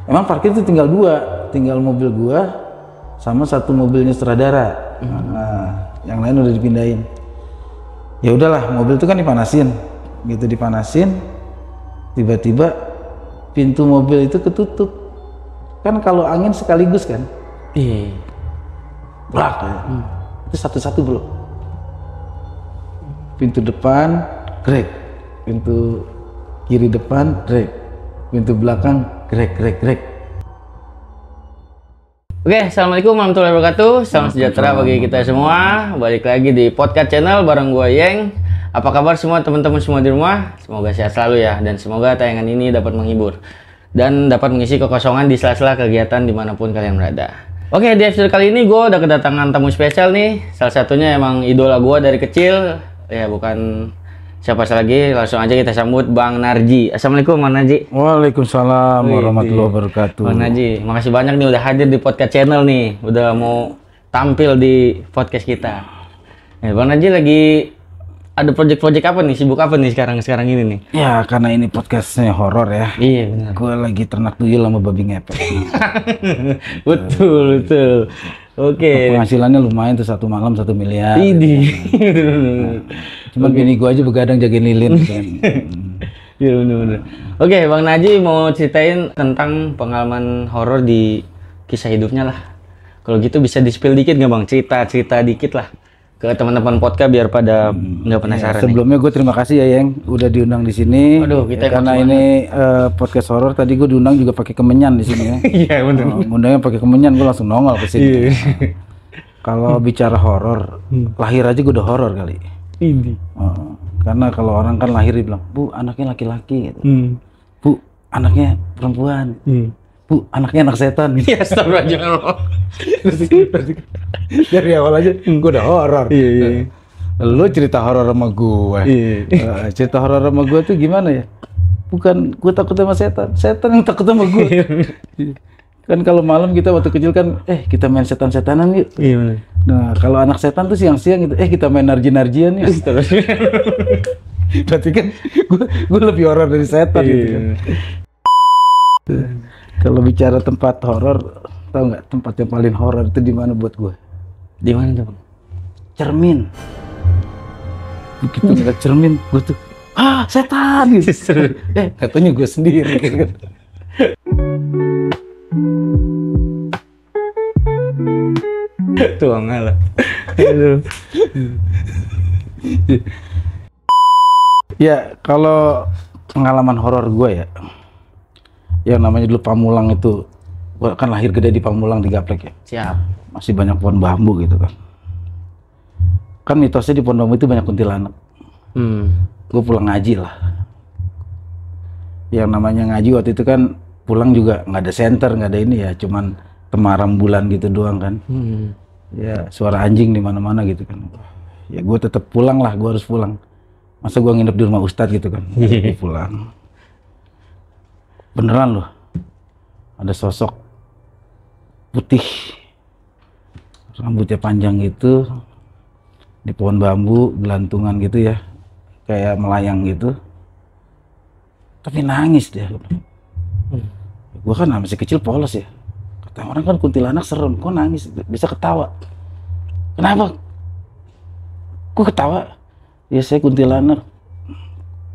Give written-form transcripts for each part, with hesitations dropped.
Emang parkir itu tinggal 2, tinggal mobil gua sama satu mobilnya sutradara. Nah, yang lain udah dipindahin. Ya udahlah, mobil itu kan dipanasin, gitu dipanasin. Tiba-tiba pintu mobil itu ketutup. Kan kalau angin sekaligus kan? Iya. Brak ya. Itu satu-satu bro. Pintu depan, grek. Pintu kiri depan, grek. Pintu belakang, grek. Oke, assalamualaikum warahmatullahi wabarakatuh. Salam sejahtera bagi kita semua. Balik lagi di podcast channel bareng gua Yeng. Apa kabar semua teman-teman semua di rumah? Semoga sehat selalu ya, dan semoga tayangan ini dapat menghibur dan dapat mengisi kekosongan di sela-sela kegiatan dimanapun kalian berada. Oke, di episode kali ini gue udah kedatangan tamu spesial nih. Salah satunya emang idola gue dari kecil. Ya bukan siapa lagi, langsung aja kita sambut Bang Narji. Assalamualaikum Bang Narji. Waalaikumsalam warahmatullahi wabarakatuh. Bang Narji, makasih banyak nih udah hadir di podcast channel nih. Udah mau tampil di podcast kita. Bang Narji lagi ada project-project apa nih? Sibuk apa nih sekarang ini nih? Ya karena ini podcastnya horor ya. Iya benar. Gue lagi ternak tuyul sama babi ngepet. betul. Oke. Penghasilannya lumayan tuh, 1 malam 1 miliar. Idi. Cuman bini gue aja begadang jagain lilin. Iya benar. Oke, Bang Narji mau ceritain tentang pengalaman horor di kisah hidupnya lah. Kalau gitu bisa di-spill dikit nggak Bang? Cerita dikit lah ke teman-teman podcast biar pada nggak penasaran. Ya, sebelumnya gue terima kasih ya Yeng udah diundang di sini. Aduh, kita karena ini podcast horor, tadi gue diundang juga pakai kemenyan di sini ya. Iya benar. Undangnya pakai kemenyan, gue langsung nongol ke sini. Kalau bicara horor, lahir aja gue udah horor kali. Ini. Karena kalau orang kan lahir dibilang, "Bu, anaknya laki-laki," gitu. "Bu, anaknya perempuan." "Bu, anaknya anak setan." Iya, astagfirullah. Dari awal aja gue udah horor. Iya. Lu cerita horor sama gue. Iya. Cerita horor sama gue tuh gimana ya? Bukan gue takut sama setan yang takut sama gue. Kan kalau malam kita waktu kecil kan, kita main setan-setanan yuk. Iya benar. Nah kalau anak setan tuh siang-siang gitu, kita main narji-narjian yuk. Berarti kan gue lebih horor dari setan gitu kan. Kalau bicara tempat horor, tau nggak tempat yang paling horor itu di mana buat gue? Di mana tuh Bang? Cermin. Begitu ngeliat cermin, gue tuh, setan gitu. Katanya gue sendiri gitu kan. Tuang lah. Aduh. Ya kalau pengalaman horor gue ya, yang namanya dulu Pamulang itu, gue kan lahir gede di Pamulang di Gaplek ya. Siap. Masih banyak pohon bambu gitu kan. Kan mitosnya di pohon bambu itu banyak kuntilanak. Gue pulang ngaji lah. Yang namanya ngaji waktu itu kan pulang juga nggak ada senter, nggak ada ini ya, cuman temaram bulan gitu doang kan. Ya suara anjing di mana-mana gitu kan. Ya gue tetap pulang lah, gue harus pulang. Masa gue nginep di rumah ustadz gitu kan. Gue pulang. Beneran loh, ada sosok putih, rambutnya panjang gitu, di pohon bambu, gelantungan gitu ya, kayak melayang gitu. Tapi nangis dia. Gue kan masih kecil polos ya. Kata orang kan kuntilanak serem, kok nangis? Bisa ketawa. Kenapa? Kok ketawa? Ya saya kuntilanak.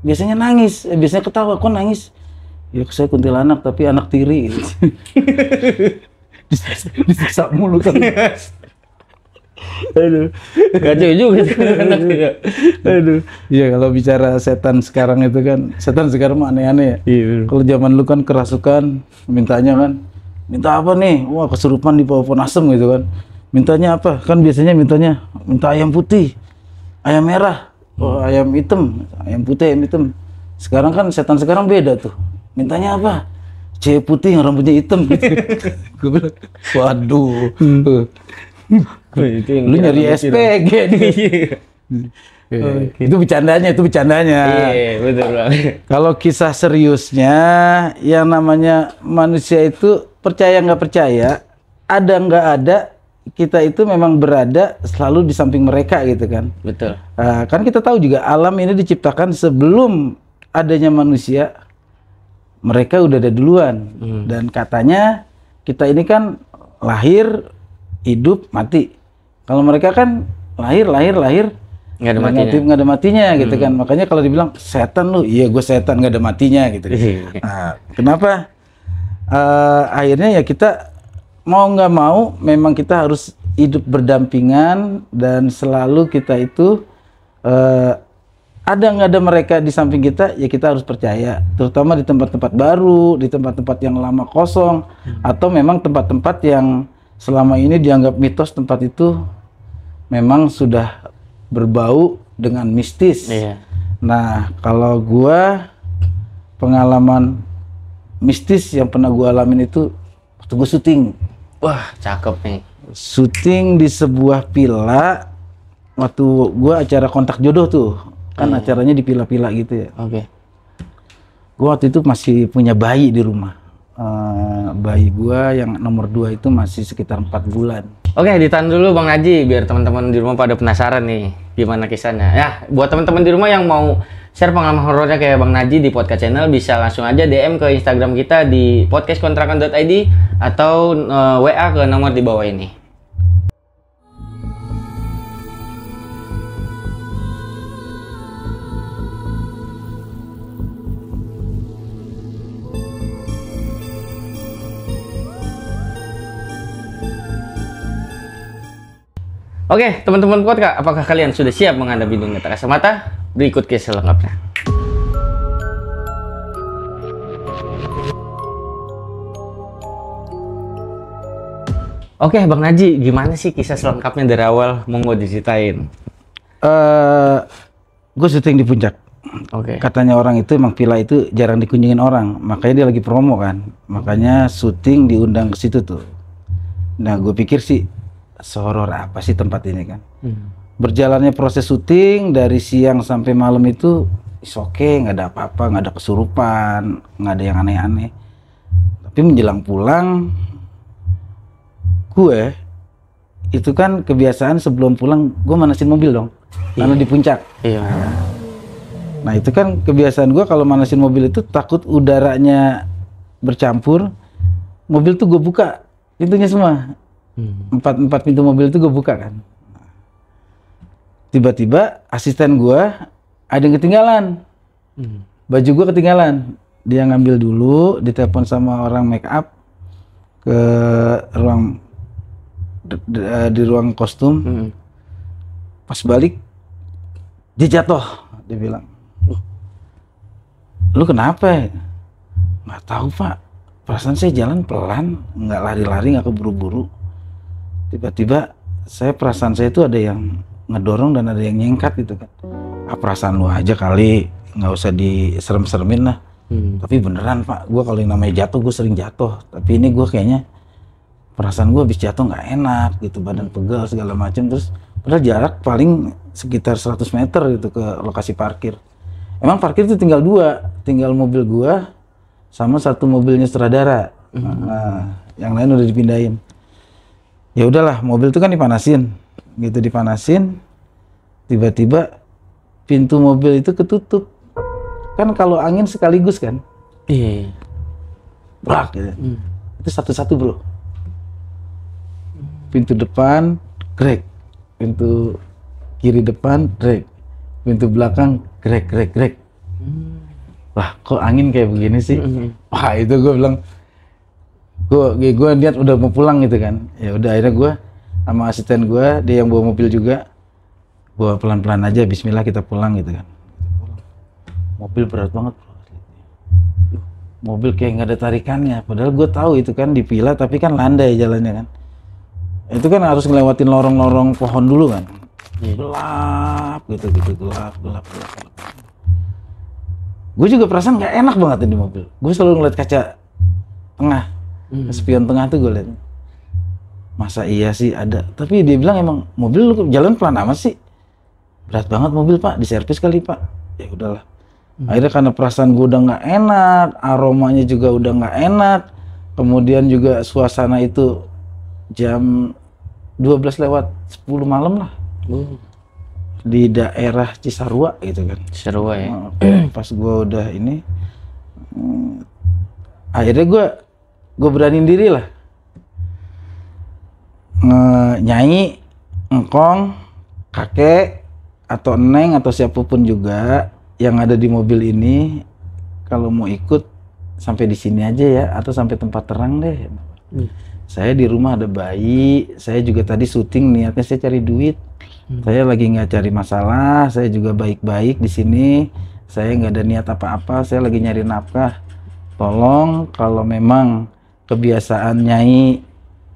Biasanya nangis, biasanya ketawa, kok nangis? Ya saya kuntilanak tapi anak tiri gitu. Disiksa mulu kan. Aduh, Kacau juga anaknya. aduh. Iya kalau bicara setan sekarang itu kan, setan sekarang mah aneh-aneh ya. Iya. Kalau zaman lu kan kerasukan, mintanya kan, minta apa nih? Wah kesurupan di pohon asem gitu kan. Mintanya apa? Kan biasanya minta ayam putih, ayam merah, ayam hitam, ayam putih, ayam hitam. Sekarang kan setan sekarang beda tuh. Mintanya apa? Cewek putih yang rambutnya hitam gitu. Gue bilang, waduh. Lu nyari SPG nih. Itu bercandanya. Iya, betul banget. Kalau kisah seriusnya, yang namanya manusia itu percaya nggak percaya, ada nggak ada, kita itu memang berada selalu di samping mereka gitu kan. Betul. Kan kita tahu juga alam ini diciptakan sebelum adanya manusia. mereka udah ada duluan. Dan katanya kita ini kan lahir, hidup, mati. Kalau mereka kan lahir Nggak ada matinya. nggak ada matinya gitu kan. Makanya kalau dibilang setan lu, iya gue setan nggak ada matinya gitu. Nah, kenapa? Akhirnya ya kita mau nggak mau memang kita harus hidup berdampingan dan selalu kita itu ada nggak ada mereka di samping kita, ya kita harus percaya, terutama di tempat-tempat baru, di tempat-tempat yang lama kosong, atau memang tempat-tempat yang selama ini dianggap mitos, tempat itu memang sudah berbau dengan mistis. Nah, kalau gua pengalaman mistis yang pernah gua alamin itu waktu gua syuting. Wah, cakep nih. Syuting di sebuah villa, waktu gua acara kontak jodoh tuh. Kan acaranya di pila-pila gitu ya. Gua waktu itu masih punya bayi di rumah. Bayi gua yang nomor 2 itu masih sekitar 4 bulan. Oke, ditahan dulu Bang Naji biar teman-teman di rumah pada penasaran nih gimana kisahnya. Ya, buat teman-teman di rumah yang mau share pengalaman horornya kayak Bang Naji di podcast channel, bisa langsung aja DM ke Instagram kita di podcastkontrakan.id atau WA ke nomor di bawah ini. Oke, teman-teman podcast, apakah kalian sudah siap menghadapi dunia tak kasat mata? Berikut kisah lengkapnya. Oke, Bang Naji, gimana sih kisah selengkapnya dari awal? Mau diceritain? Gue syuting di Puncak. Katanya orang itu emang villa itu jarang dikunjungin orang, makanya dia lagi promo kan. Makanya syuting diundang ke situ tuh. Nah, gue pikir sih sehoror apa sih tempat ini kan. Berjalannya proses syuting dari siang sampai malam itu oke, nggak ada apa-apa, nggak ada kesurupan, nggak ada yang aneh-aneh. Tapi menjelang pulang, gue itu kan kebiasaan sebelum pulang gue manasin mobil dong, karena di Puncak. Nah itu kan kebiasaan gue kalau manasin mobil itu takut udaranya bercampur, mobil tuh gue buka pintunya semua. Empat pintu mobil itu gue buka kan. Tiba-tiba asisten gue ada yang ketinggalan, baju gue ketinggalan. Dia ngambil dulu, ditelepon sama orang make up ke ruang di ruang kostum. Pas balik dia jatuh, dia bilang, lu kenapa? Nggak tahu pak, perasaan saya jalan pelan, nggak lari-lari, nggak keburu-buru. Tiba-tiba perasaan saya itu ada yang ngedorong dan ada yang nyengkat gitu kan. Perasaan lu aja kali, nggak usah diserem-seremin lah. Tapi beneran pak, gue kalau yang namanya jatuh gue sering jatuh. Tapi ini gue kayaknya perasaan gue habis jatuh nggak enak gitu, badan pegel segala macam. Terus padahal jarak paling sekitar 100 meter gitu ke lokasi parkir. Emang parkir itu tinggal 2, tinggal mobil gue sama satu mobilnya sutradara. Nah, yang lain udah dipindahin. Ya udahlah, mobil itu kan dipanasin, gitu dipanasin. Tiba-tiba pintu mobil itu ketutup. Kan kalau angin sekaligus kan. Brak gitu. Itu satu-satu bro. Pintu depan, grek. Pintu kiri depan, grek. Pintu belakang, grek. Wah, kok angin kayak begini sih? Wah, itu gue bilang, gue lihat udah mau pulang gitu kan. Ya udah akhirnya gue sama asisten gue, dia yang bawa mobil juga, bawa pelan-pelan aja, bismillah kita pulang gitu kan. Mobil berat banget bro. Mobil kayak nggak ada tarikannya, padahal gue tahu itu kan di villa tapi kan landai jalannya kan. Itu kan harus ngelewatin lorong-lorong pohon dulu kan. Gelap gitu, gelap. Gue juga perasaan nggak enak banget di mobil. Gue selalu ngeliat kaca tengah. Spion tengah tuh gue liat, masa iya sih ada, tapi dia bilang emang mobil lu jalan pelan amat sih, berat banget mobil pak, diservis kali pak. Ya udahlah, akhirnya karena perasaan gue udah nggak enak, aromanya juga udah nggak enak, kemudian juga suasana itu jam 12 lewat 10 malam lah, di daerah Cisarua gitu kan. Cisarua ya. Pas gue udah ini Akhirnya gue beraniin diri lah. Nyai, engkong, kakek, atau neng, atau siapapun juga yang ada di mobil ini, kalau mau ikut sampai di sini aja ya, atau sampai tempat terang deh. Saya di rumah ada bayi, saya juga tadi syuting niatnya saya cari duit. Saya lagi nggak cari masalah, saya juga baik-baik di sini. Saya nggak ada niat apa-apa, saya lagi nyari nafkah. Tolong kalau memang kebiasaan Nyai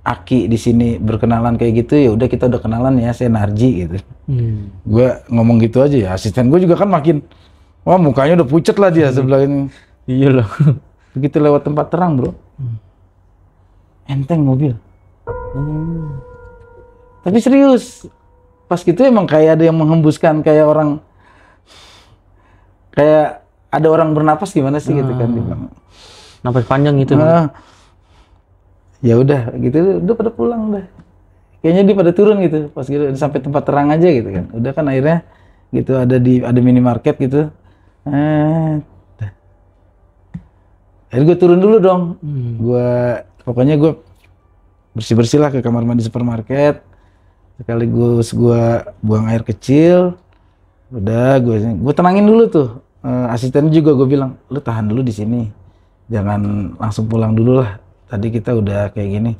Aki di sini berkenalan kayak gitu, ya udah kita udah kenalan ya, saya Narji gitu. Gue ngomong gitu aja ya, asisten gue juga kan makin, wah mukanya udah pucet lah dia sebelah ini. Iya loh. Begitu lewat tempat terang bro, enteng mobil. Tapi serius, pas gitu emang kayak ada yang menghembuskan, kayak orang, kayak ada orang bernapas gimana sih gitu kan. Napas panjang gitu. Ya udah gitu, udah pada pulang udah. Kayaknya dia pada turun gitu, pas gitu sampai tempat terang aja gitu kan. Udah kan akhirnya gitu ada minimarket gitu. Akhirnya gue turun dulu dong. Pokoknya gue bersih-bersih lah ke kamar mandi supermarket. Sekaligus gue buang air kecil. Udah gue tenangin dulu tuh. Asisten juga gue bilang, lu tahan dulu di sini. Jangan langsung pulang dulu lah. Tadi kita udah kayak gini.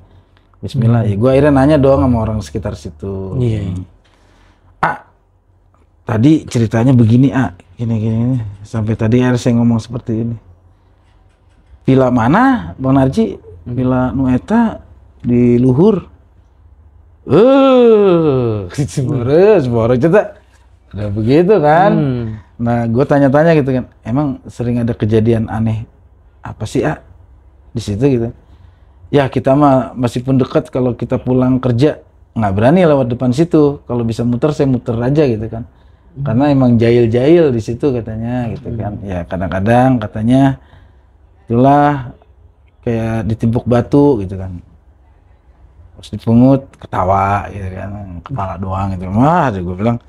Bismillah. Ya gue akhirnya nanya dong sama orang sekitar situ. Tadi ceritanya begini, gini. Sampai tadi saya ngomong seperti ini. Villa mana, Bang Narji? Villa Nueta di Luhur. Semua cerita. Udah begitu kan. Nah, gue tanya-tanya gitu kan. Emang sering ada kejadian aneh apa sih, di situ gitu? Ya kita mah meskipun dekat, kalau kita pulang kerja nggak berani lewat depan situ. Kalau bisa muter, saya muter aja gitu kan. Karena emang jahil-jahil di situ katanya gitu kan. Ya kadang-kadang katanya itulah kayak ditimpuk batu gitu kan. Terus dipungut, ketawa gitu kan. Kepala doang gitu. Wah, gue bilang,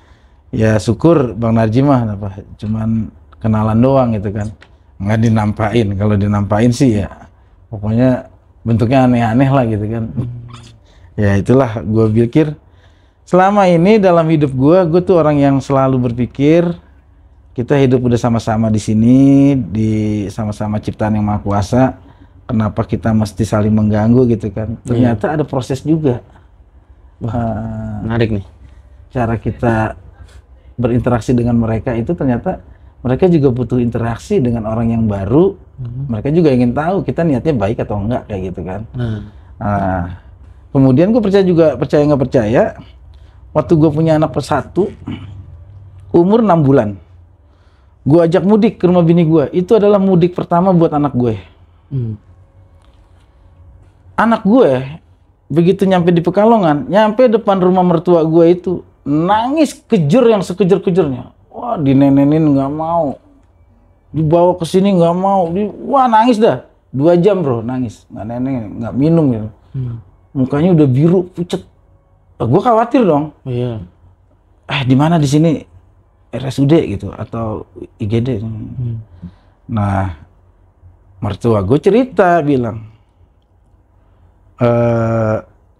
ya syukur Bang Narji mah apa, cuman kenalan doang gitu kan. Nggak dinampain. Kalau dinampain sih ya pokoknya bentuknya aneh-aneh lah gitu kan. Ya itulah gue pikir selama ini dalam hidup gue tuh orang yang selalu berpikir kita hidup udah sama-sama di sini, di sama-sama ciptaan yang Maha Kuasa. Kenapa kita mesti saling mengganggu gitu kan? Ternyata ada proses juga. Menarik nih. Cara kita berinteraksi dengan mereka itu ternyata mereka juga butuh interaksi dengan orang yang baru. Mereka juga ingin tahu kita niatnya baik atau enggak kayak gitu kan. Kemudian gue percaya nggak percaya, waktu gue punya anak satu, umur 6 bulan, gue ajak mudik ke rumah bini gue. Itu adalah mudik pertama buat anak gue. Anak gue begitu nyampe di Pekalongan, nyampe depan rumah mertua gue itu nangis kejer yang sekejer-kejernya. Wah, dinenenin nggak mau, dibawa ke sini nggak mau, wah nangis dah 2 jam bro, nangis, nggak minum gitu. Mukanya udah biru pucet. Gue khawatir dong. Di mana di sini RSUD gitu atau IGD. Nah, mertua gue cerita bilang,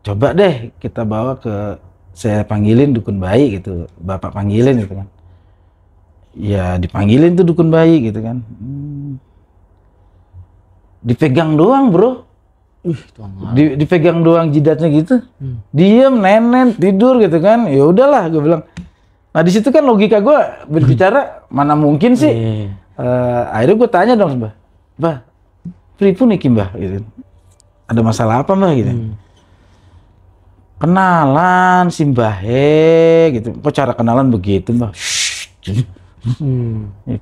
coba deh kita bawa ke, saya panggilin dukun bayi gitu, bapak panggilin gitu kan. Ya dipanggilin tuh dukun bayi gitu kan. Dipegang doang bro. Dipegang doang jidatnya gitu. Diem, nenen, tidur gitu kan. Ya udahlah gue bilang. Nah di situ kan logika gue berbicara, mana mungkin sih. Akhirnya gue tanya dong, Mbah, pripun iki Mbah gitu. Ada masalah apa Mbah gitu. Kenalan si Mbah gitu. Kok cara kenalan begitu Mbah?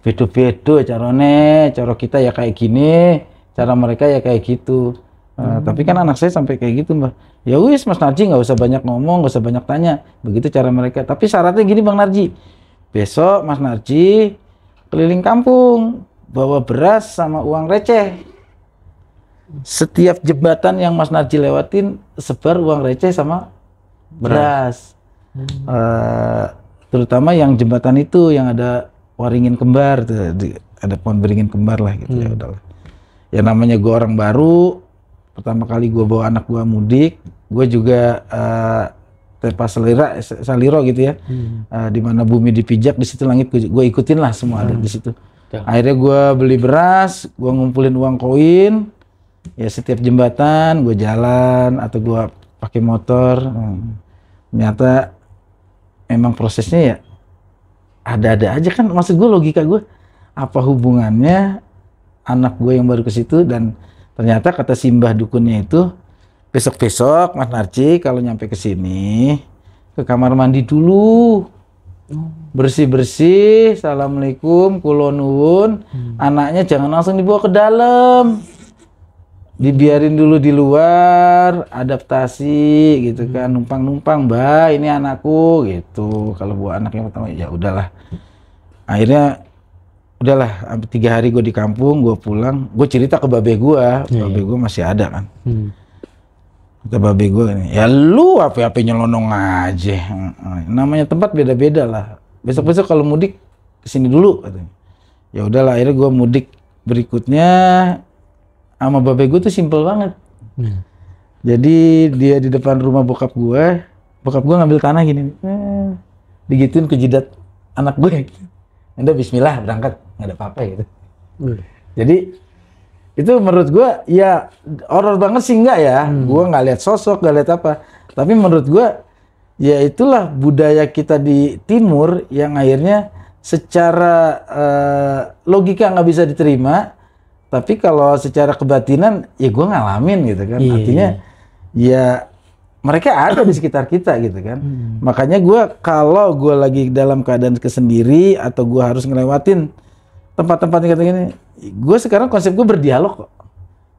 Bedo-bedo carane, cara kita ya kayak gini, cara mereka ya kayak gitu. Tapi kan anak saya sampai kayak gitu Mbah. Ya wis Mas Narji nggak usah banyak ngomong, nggak usah banyak tanya. Begitu cara mereka. Tapi syaratnya gini Bang Narji. Besok Mas Narji keliling kampung, bawa beras sama uang receh. Setiap jembatan yang Mas Narji lewatin, sebar uang receh sama beras. Terutama yang jembatan itu yang ada waringin kembar tuh, ada pohon beringin kembar lah gitu. Ya udahlah. Ya namanya gue orang baru, pertama kali gue bawa anak gue mudik, gue juga tepa saliro gitu ya, di mana bumi dipijak di situ langit gue ikutin lah semua ada di situ. Akhirnya gue beli beras, gue ngumpulin uang koin, ya setiap jembatan gue jalan atau gue pakai motor. Ternyata memang prosesnya ya ada-ada aja kan, maksud gue logika gue apa hubungannya anak gue yang baru ke situ, dan ternyata kata simbah dukunnya itu besok-besok Mas Narci kalau nyampe ke sini ke kamar mandi dulu, bersih-bersih, assalamualaikum, kula nuwun, anaknya jangan langsung dibawa ke dalam, dibiarin dulu di luar, adaptasi gitu kan, numpang-numpang, Mbak ini anakku gitu. Kalau bawa anak yang pertama ya udahlah, akhirnya udahlah 3 hari gue di kampung, gue pulang, gue cerita ke babe gue, babe gue masih ada kan. Kata babe gue ini, ya lu apa-apa nyelonong aja, namanya tempat beda-beda lah. Besok-besok kalau mudik kesini dulu katanya. Ya udahlah, akhirnya gue mudik berikutnya sama babe gue tuh simple banget. Jadi dia di depan rumah bokap gue ngambil tanah gini, digituin ke jidat anak gue. Udah bismillah berangkat, nggak ada apa-apa gitu. Jadi itu menurut gue ya horor banget sih enggak ya. Gue nggak lihat sosok, nggak lihat apa. Tapi menurut gue ya itulah budaya kita di timur yang akhirnya secara logika nggak bisa diterima. Tapi kalau secara kebatinan ya gue ngalamin gitu kan. Artinya ya mereka ada di sekitar kita gitu kan. Makanya gue kalau gue lagi dalam keadaan kesendiri atau gue harus ngelewatin tempat-tempat yang kayak gini, gue sekarang konsep gue berdialog kok.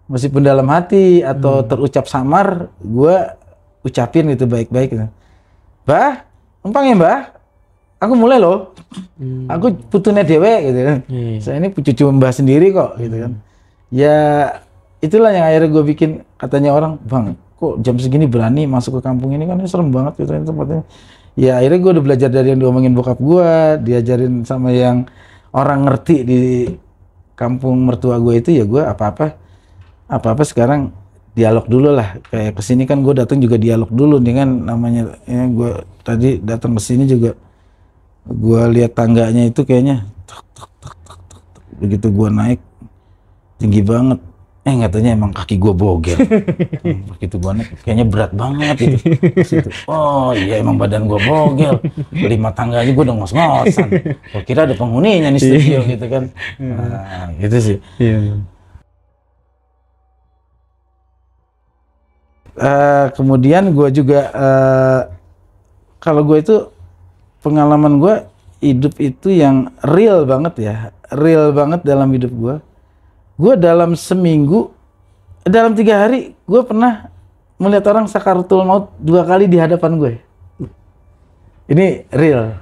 Meskipun dalam hati atau terucap samar, gue ucapin gitu baik-baik gitu. Bah, numpang ya Mbah, aku mulai loh. Aku putune dewe gitu kan. Saya ini cucu Mbah sendiri kok gitu kan. Ya itulah yang akhirnya gue bikin, katanya orang, Bang, kok jam segini berani masuk ke kampung ini kan serem banget gitu tempatnya. Ya akhirnya gue udah belajar dari yang diomongin bokap gue, diajarin sama yang orang ngerti di kampung mertua gue itu, ya gue apa-apa sekarang dialog dulu lah. Kayak kesini kan gue datang juga dialog dulu dengan namanya, ya gue tadi datang ke sini juga gue lihat tangganya itu kayaknya begitu gue naik tinggi banget. Katanya emang kaki gue bogel. Begitu gue naik, kayaknya berat banget itu. Oh iya emang badan gue bogel. 5 tangga aja gue udah ngos-ngosan. Gue kira ada penghuninya nih studio gitu kan. Nah, gitu sih. Kemudian gue juga, kalau gue itu pengalaman gue hidup itu yang real banget ya. Real banget dalam hidup gue. Gue dalam seminggu, dalam 3 hari, gue pernah melihat orang sakaratul maut 2 kali di hadapan gue. Ini real.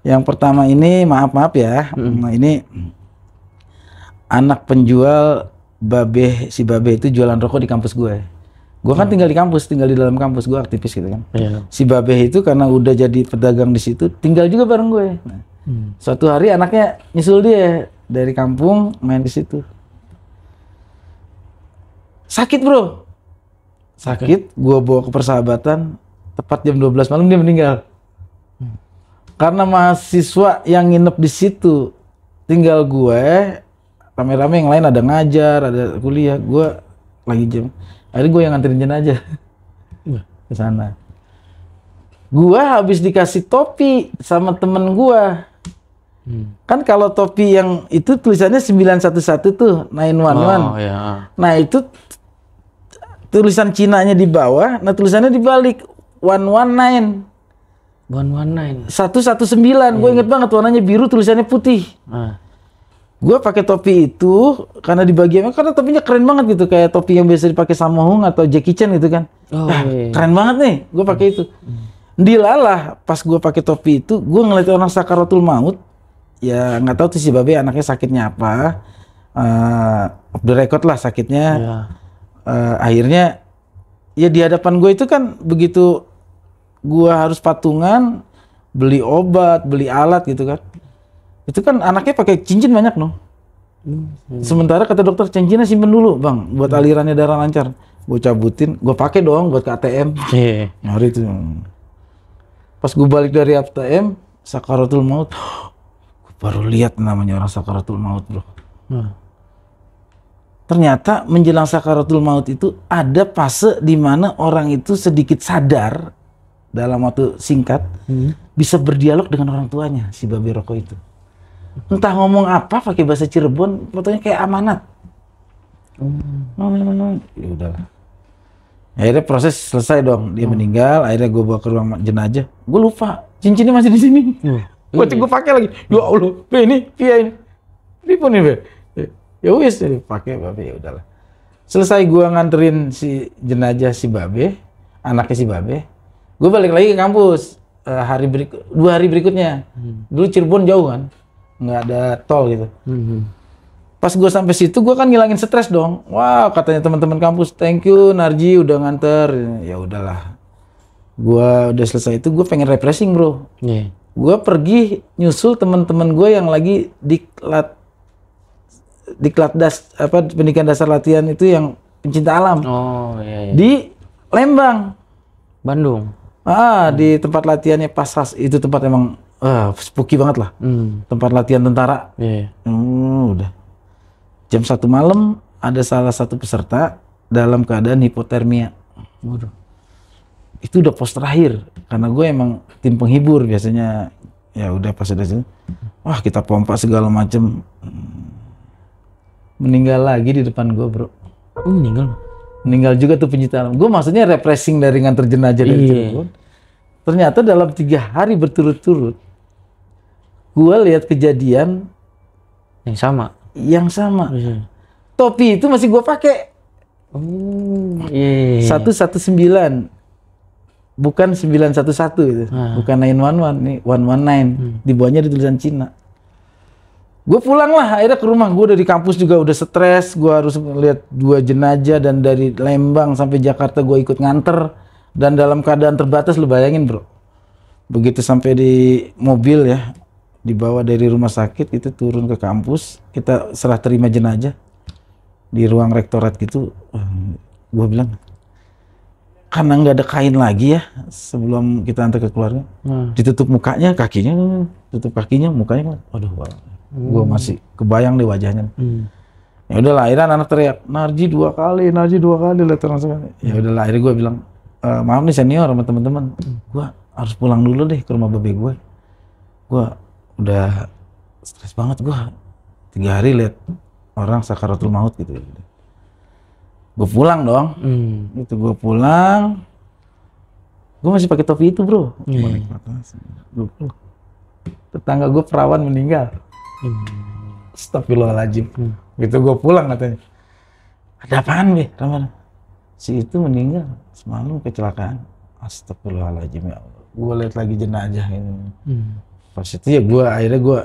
Yang pertama ini, maaf ya, nah ini anak penjual si babe itu jualan rokok di kampus gue. Gue kan tinggal di kampus, tinggal di dalam kampus, gue aktivis gitu kan. Si babe itu karena udah jadi pedagang di situ, tinggal juga bareng gue. Nah, suatu hari anaknya nyusul dia dari kampung main di situ. Sakit bro, sakit, gue bawa ke Persahabatan, tepat jam 12 malam dia meninggal. Karena mahasiswa yang nginep di situ, tinggal gue, rame-rame yang lain ada ngajar, ada kuliah, gue lagi jam, akhirnya gue yang nganterin jenazah ke sana. Gue habis dikasih topi sama temen gue. Kan kalau topi yang itu tulisannya 911 tuh, 911. Nah itu tulisan Cinanya di bawah, nah tulisannya dibalik 119. 119. Gue inget banget warnanya biru, tulisannya putih. Gue pakai topi itu karena di bagian, karena topinya keren banget gitu, kayak topi yang biasa dipakai Sammo Hung atau Jackie Chan gitu kan. Keren banget nih, gue pakai itu. Dilalah pas gue pakai topi itu, gue ngeliat orang sakaratul maut. Ya nggak tahu tuh si babe anaknya sakitnya apa, off the record lah sakitnya. Akhirnya ya di hadapan gue itu kan begitu gue harus patungan, beli obat, beli alat gitu kan. Itu kan anaknya pakai cincin banyak loh. Sementara kata dokter cincinnya simpen dulu bang, buat alirannya darah lancar. Gue cabutin, gue pakai dong buat ke ATM. Hari itu. Pas gue balik dari ATM, sakaratul maut, gue baru lihat namanya orang sakaratul maut bro. Ternyata menjelang sakaratul maut itu ada fase di mana orang itu sedikit sadar dalam waktu singkat bisa berdialog dengan orang tuanya si babi rokok itu. Entah ngomong apa pakai bahasa Cirebon, fotonya kayak amanat. Ya udahlah. Akhirnya proses selesai dong, dia meninggal. Akhirnya gue bawa ke ruang jenazah. Gue lupa cincinnya masih di sini. Gue pakai lagi. Ya Allah, ini via ini pun ini. Ya wis, pakai babe, ya udahlah. Selesai gue nganterin si jenazah si babe, anaknya si babe. Gue balik lagi ke kampus 2 hari berikutnya. Dulu Cirebon jauh kan, nggak ada tol gitu. Pas gue sampai situ gue kan ngilangin stres dong. Wah katanya teman-teman kampus, thank you Narji udah nganter. Ya udahlah. Gue udah selesai itu gue pengen refreshing bro. Gue pergi nyusul teman-teman gue yang lagi di pendidikan dasar latihan itu yang pencinta alam. Di Lembang, Bandung. Di tempat latihannya Pasas itu tempat emang spooky banget lah. Tempat latihan tentara. Udah. Jam 1 malam ada salah satu peserta dalam keadaan hipotermia. Waduh. Itu udah pos terakhir karena gue emang tim penghibur biasanya. Ya udah pas udah sini, wah kita pompa segala macem. Meninggal lagi di depan gue bro. Meninggal juga tuh pencinta alam. Gue maksudnya refreshing dari nganter jenazah dari Cirebon. Ternyata dalam 3 hari berturut-turut gue lihat kejadian yang sama. Topi itu masih gue pakai. 119 bukan 911 itu. Bukan 911 nih 119. Di bawahnya ada tulisan Cina. Gue pulang lah akhirnya ke rumah. Gue udah di kampus juga udah stres. Gue harus lihat 2 jenazah dan dari Lembang sampai Jakarta gue ikut nganter dan dalam keadaan terbatas. Lu bayangin bro, begitu sampai di mobil ya, dibawa dari rumah sakit itu turun ke kampus, kita serah terima jenazah di ruang rektorat gitu. Gue bilang karena nggak ada kain lagi ya sebelum kita antar ke keluarga, ditutup mukanya, kakinya, tutup kakinya, mukanya, waduh, gue masih kebayang deh wajahnya. Ya udahlah, akhirnya anak teriak, Narji 2 kali, lihat langsung. Ya udahlah, akhirnya gue bilang, maaf nih senior sama teman-teman, gue harus pulang dulu deh ke rumah babe gue. Gue udah stres banget gue 3 hari lihat orang sakaratul maut gitu. Gue pulang dong. Itu gue pulang. Gue masih pakai topi itu bro. Tetangga gue perawan meninggal. Astagfirullahaladzim. Gitu gue pulang katanya. Ada apaan be? Raman? Si itu meninggal semalam kecelakaan. Astagfirullahaladzim ya Allah. Gue lihat lagi jenazah ini. Pas itu ya akhirnya gue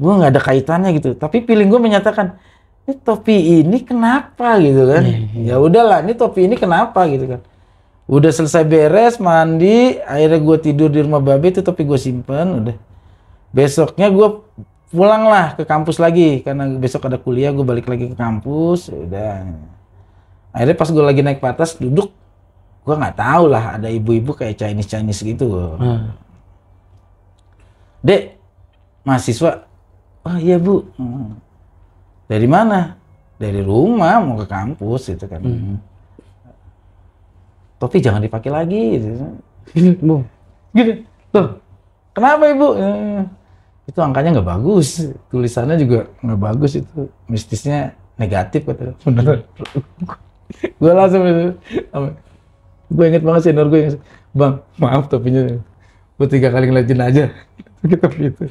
nggak ada kaitannya gitu, tapi feeling gue menyatakan ini topi ini kenapa gitu kan. Ya udahlah, ini topi ini kenapa gitu kan. Udah selesai beres mandi, akhirnya gue tidur di rumah babe, itu topi gue simpen. Udah besoknya gue pulang lah ke kampus lagi karena besok ada kuliah. Gue balik lagi ke kampus. Udah akhirnya pas gue lagi naik ke atas duduk, gue nggak tahu lah ada ibu-ibu kayak Chinese gitu. Dek, mahasiswa. Oh iya bu. Dari mana? Dari rumah mau ke kampus gitu kan. Topi jangan dipakai lagi gitu. Bu. Gitu. Loh, kenapa ibu? Itu angkanya nggak bagus. Tulisannya juga nggak bagus itu. Mistisnya negatif kata. Bener. Gue langsung itu. Gue inget banget senior gue. Bang, maaf topinya. Gue 3 kali ngeliat jenazah. Gitu.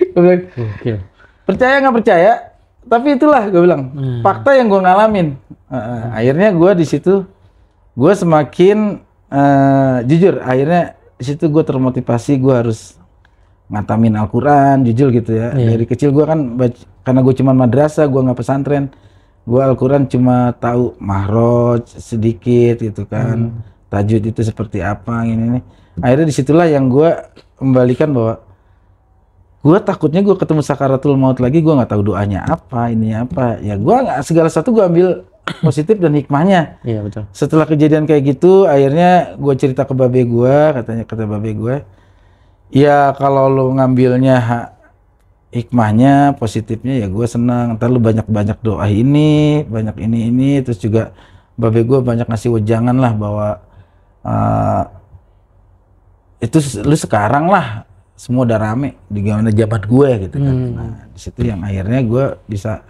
Gue bilang, percaya nggak percaya, tapi itulah gue bilang fakta yang gue ngalamin. Akhirnya gue di situ gue semakin jujur. Akhirnya di situ gue termotivasi, gue harus ngatamin Al-Quran jujur gitu ya. Dari kecil gue kan karena gue cuma madrasah, gue nggak pesantren, gue Al-Quran cuma tahu mahroj sedikit gitu kan. Tajwid itu seperti apa ini. Akhirnya disitulah yang gue kembalikan bahwa Gue takutnya gue ketemu sakaratul maut lagi, gue nggak tahu doanya apa, ini apa. Ya gue segala sesuatu gue ambil positif dan hikmahnya. Iya betul. Setelah kejadian kayak gitu, akhirnya gue cerita ke babe gue, kata babe gue, ya kalau lo ngambilnya hikmahnya, positifnya, ya gue senang. Ntar lu banyak-banyak doa ini, banyak ini, terus juga babe gue banyak ngasih wejangan lah bahwa itu lu sekarang lah semua udah rame di gimana jabat gue gitu kan. Nah di situ yang akhirnya gue bisa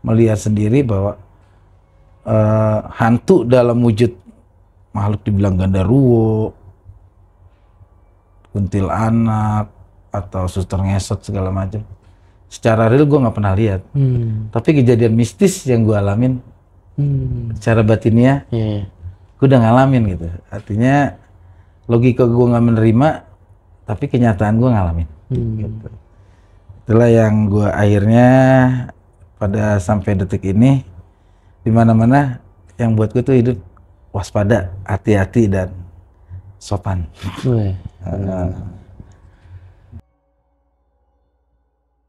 melihat sendiri bahwa hantu dalam wujud makhluk dibilang genderuwo, kuntilanak atau suster ngesot segala macam. Secara real gue nggak pernah lihat. Tapi kejadian mistis yang gue alamin, secara batinnya, gue udah ngalamin gitu. Artinya logika gue nggak menerima, tapi kenyataan gue ngalamin. Gitu. Itulah yang gue akhirnya pada sampai detik ini, di mana-mana yang buat gue tuh hidup waspada, hati-hati dan sopan.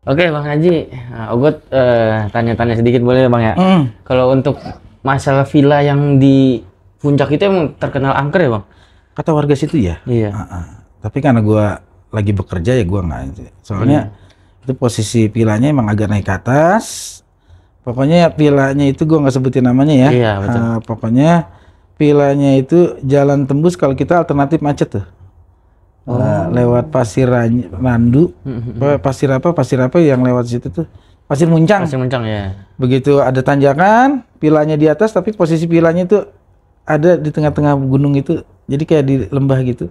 Oke Bang Haji, Ugot tanya-tanya sedikit boleh ya Bang ya? Kalau untuk masalah villa yang di Puncak itu emang terkenal angker ya Bang? Kata warga situ ya? Iya. Tapi karena gue lagi bekerja ya gue nggak. Soalnya itu posisi villanya emang agak naik ke atas. Pokoknya villanya itu gue nggak sebutin namanya ya. Iya betul. Pokoknya villanya itu jalan tembus kalau kita alternatif macet tuh. Lewat Pasir Randu, pasir apa yang lewat situ tuh? Pasir Muncang. Pasir Muncang ya. Begitu ada tanjakan, villanya di atas, tapi posisi villanya itu ada di tengah-tengah gunung itu, jadi kayak di lembah gitu.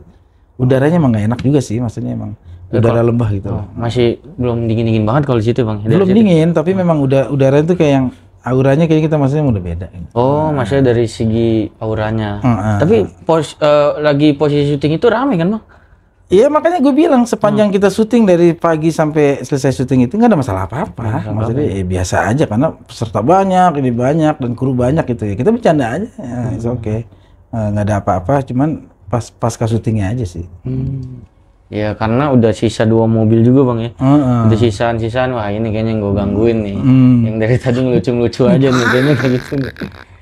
Udaranya emang gak enak juga sih, maksudnya emang udara lembah gitu. Masih belum dingin-dingin banget kalau di situ Bang? Belum dingin, tapi memang udara itu kayak yang auranya kayak kita maksudnya udah beda. Oh, maksudnya dari segi auranya. Tapi lagi posisi syuting itu rame kan Bang? Iya makanya gue bilang sepanjang kita syuting dari pagi sampai selesai syuting itu nggak ada masalah apa-apa. Maksudnya biasa aja karena peserta banyak, ini banyak dan kru banyak gitu ya. Kita bercanda aja, it's okay. Nggak ada apa-apa, cuman pasca syutingnya aja sih. Ya karena udah sisa 2 mobil juga Bang ya. Udah sisaan-sisaan, wah ini kayaknya yang gue gangguin nih. Yang dari tadi lucu-lucu aja nih kayaknya kayak gitu.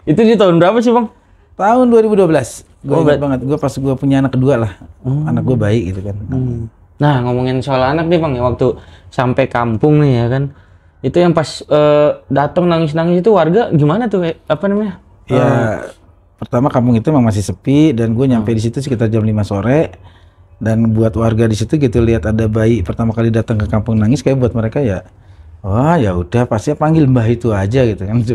Itu di tahun berapa sih Bang? Tahun 2012. Gue ingat banget, gue pas gue punya anak kedua lah. Anak gue bayi gitu kan. Nah ngomongin soal anak nih Bang ya, waktu sampai kampung nih ya kan, itu yang pas datang nangis-nangis itu warga gimana tuh, apa namanya? Ya pertama kampung itu memang masih sepi dan gue nyampe di situ sekitar jam 5 sore. Dan buat warga di situ gitu lihat ada bayi pertama kali datang ke kampung nangis, kayak buat mereka ya, wah ya udah pasti panggil mbah itu aja gitu kan.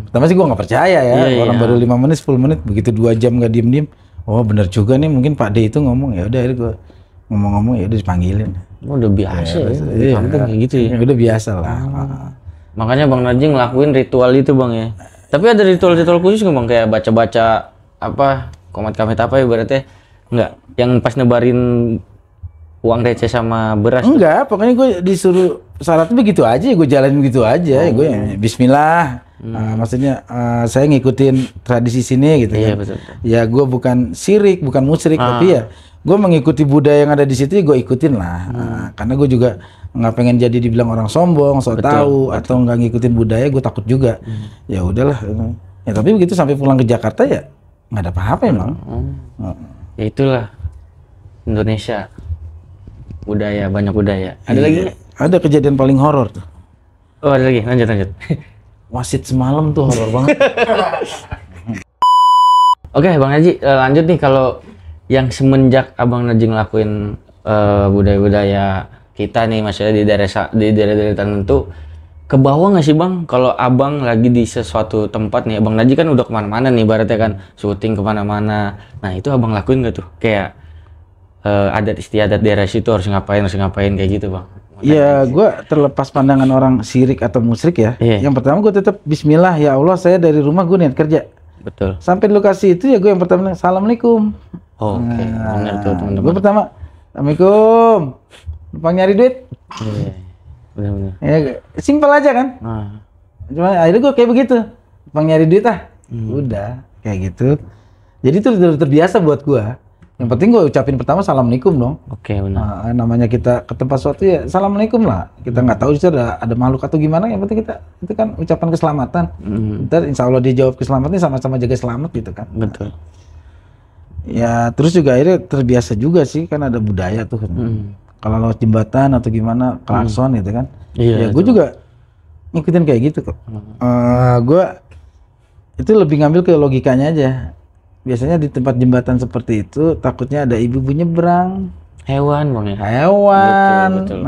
Pertama sih gue nggak percaya ya, orang baru 5 menit 10 menit begitu 2 jam nggak diem. Oh bener juga nih, mungkin Pak D itu ngomong, ya udah gue ngomong-ngomong ya udah dipanggilin. Udah biasa ya, di kampung kayak gitu ya. Udah biasa lah. Makanya Bang Najing ngelakuin ritual itu Bang ya. Tapi ada ritual-ritual khusus nggak Bang, kayak baca-baca apa komat kamit apa ya berarti? Enggak, yang pas nebarin uang receh sama beras. Enggak, pokoknya gue disuruh syaratnya begitu aja, gue jalanin begitu aja. Gue Bismillah. Maksudnya saya ngikutin tradisi sini gitu kan. Betul. Ya gue bukan syirik, bukan musyrik, tapi ya gue mengikuti budaya yang ada di situ, gue ikutin lah. Karena gue juga nggak pengen jadi dibilang orang sombong, sok tahu atau nggak ngikutin budaya, gue takut juga. Ya udahlah. Ya tapi begitu sampai pulang ke Jakarta ya nggak ada apa-apa emang. Ya itulah Indonesia, budaya, banyak budaya. Ada lagi? Ada kejadian paling horor tuh. Oh ada lagi, lanjut. Wasit semalam tuh horor banget. Oke Bang Haji, lanjut nih, kalau yang semenjak Abang Najing ngelakuin budaya-budaya kita nih, maksudnya di daerah-daerah tertentu, ke bawah nggak sih Bang? Kalau Abang lagi di sesuatu tempat nih, Abang Najing kan udah kemana-mana nih, ibaratnya kan syuting kemana-mana. Nah itu Abang lakuin nggak tuh? Kayak adat istiadat daerah situ harus ngapain kayak gitu Bang? Iya, gue terlepas pandangan orang syirik atau musyrik ya. Yang pertama gue tetap Bismillah, ya Allah saya dari rumah gue niat kerja. Betul. Sampai di lokasi itu ya gue yang pertama Assalamualaikum. Oke, benar tuh teman-teman. Gue pertama Assalamualaikum, numpang nyari duit. Benar-benar. Ya simpel aja kan. Cuma akhirnya gue kayak begitu, numpang nyari duit Udah kayak gitu. Jadi itu udah terbiasa buat gue. Yang penting gue ucapin pertama assalamualaikum dong. Oke, benar. Namanya kita ke tempat suatu ya assalamualaikum lah. Kita nggak tahu itu ada makhluk atau gimana. Yang penting kita itu kan ucapan keselamatan. Ntar insya Allah dia jawab keselamatan, sama-sama jaga selamat gitu kan. Betul. Ya terus juga akhirnya terbiasa juga sih kan ada budaya tuh. Kalau lewat jembatan atau gimana klakson gitu kan. Iya. Ya gue juga ngikutin kayak gitu kok. Gue itu lebih ngambil ke logikanya aja. Biasanya di tempat jembatan seperti itu takutnya ada ibu-ibu nyebrang, Hewan bang ya. hewan. Betul.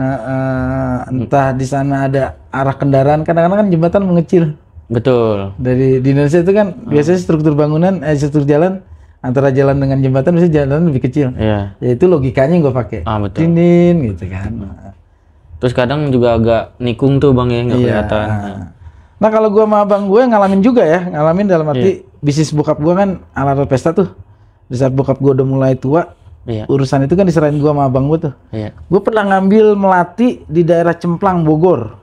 Entah di sana ada arah kendaraan. Kadang-kadang kan jembatan mengecil. Betul. Di Indonesia itu kan biasanya struktur bangunan, struktur jalan antara jalan dengan jembatan biasanya jalan lebih kecil. Iya. Ya itu logikanya gue pakai. Betul. Dinding gitu kan. Terus kadang juga agak nikung tuh bang ya, nggak kelihatan. Nah kalau gue sama abang gue ngalamin juga ya, ngalamin dalam arti bisnis bokap gue kan alat pesta tuh. Di saat bokap gue udah mulai tua, urusan itu kan diserahin gue sama abang gue tuh. Gue pernah ngambil melati di daerah Cemplang, Bogor.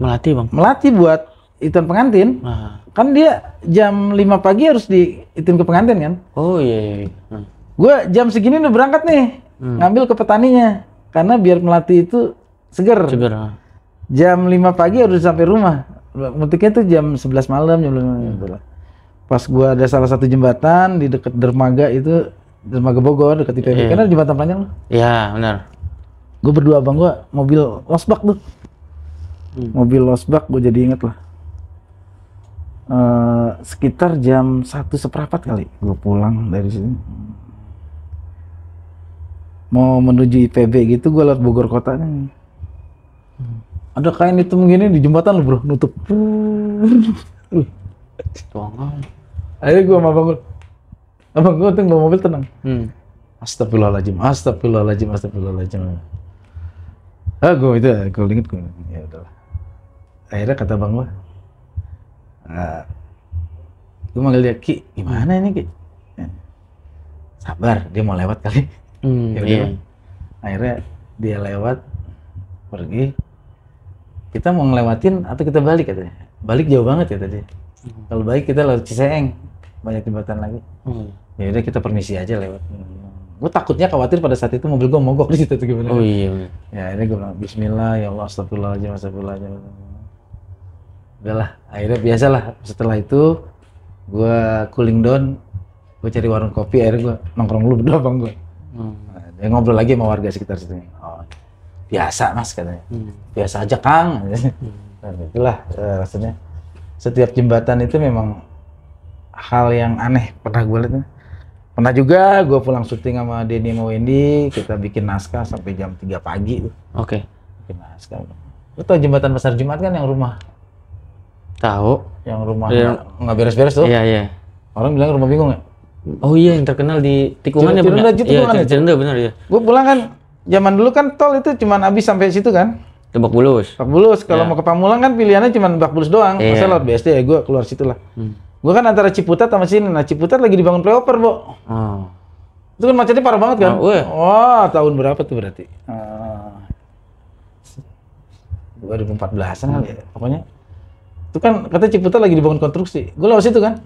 Melati bang? Melati buat ituan pengantin. Kan dia jam 5 pagi harus diituin ke pengantin kan. Oh iya. Gue jam segini udah berangkat nih, ngambil ke petaninya. Karena biar melati itu seger. Jam 5 pagi harus sampai rumah. Metiknya tuh jam 11 malam, jam 5 malam. Pas gua ada salah satu jembatan di dekat dermaga itu, dermaga Bogor dekat IPB. Kan ada jembatan panjang loh. Iya, benar. Gua berdua abang gua mobil losbak tuh. Mobil losbak gua jadi inget lah. Sekitar jam 1:15 kali gua pulang dari sini. Mau menuju IPB gitu, gua lewat Bogor kotanya. Ada kain hitam gini di jembatan loh bro, nutup. Akhirnya gua sama abang gua tuh bawa mobil tenang. Astagfirullahaladzim. Gua itu, gua inget gua. Ya udahlah. Akhirnya kata abang gua, gua manggil dia, Ki, gimana ini Ki? Sabar, dia mau lewat kali. Ya udah. Akhirnya dia lewat, pergi. Kita mau ngelewatin atau kita balik katanya. Balik jauh banget ya tadi. Kalau balik kita lewat Ciseeng, banyak jembatan lagi. Ya udah kita permisi aja lewat. Gue takutnya khawatir pada saat itu mobil gue mogok di situ tuh gimana. Oh iya. Ya akhirnya gue bilang Bismillah ya Allah astagfirullahaladzim. Udahlah, akhirnya biasalah setelah itu gue cooling down, gue cari warung kopi, akhirnya gue nongkrong dulu berdua bang gue. Dia ngobrol lagi sama warga sekitar situ. Oh, biasa mas katanya. Biasa aja Kang. Dan itulah rasanya. Setiap jembatan itu memang hal yang aneh pernah gue lihat. Pernah juga gue pulang syuting sama Denny sama Wendy, kita bikin naskah sampai jam 3 pagi. Oke. Bikin naskah. Lu tau jembatan Pasar Jumat kan yang rumah? Tahu. Yang rumah nggak beres-beres tuh? Iya. Orang bilang rumah bingung ya? Oh iya, yang terkenal di tikungan ya benar. Iya, Cirenda benar ya. Gue pulang kan, zaman dulu kan tol itu cuman habis sampai situ kan? Lebak Bulus. Lebak Bulus. Kalau mau ke Pamulang kan pilihannya cuman Lebak Bulus doang. Masa lewat BSD ya gue keluar situ lah. Gue kan antara Ciputat sama sini. Nah Ciputat lagi dibangun flyover, Bo. Itu kan macetnya parah banget kan? Wah, tahun berapa tuh berarti? 2014an kali ya. Pokoknya itu kan kata Ciputat lagi dibangun konstruksi. Gue lewat situ kan?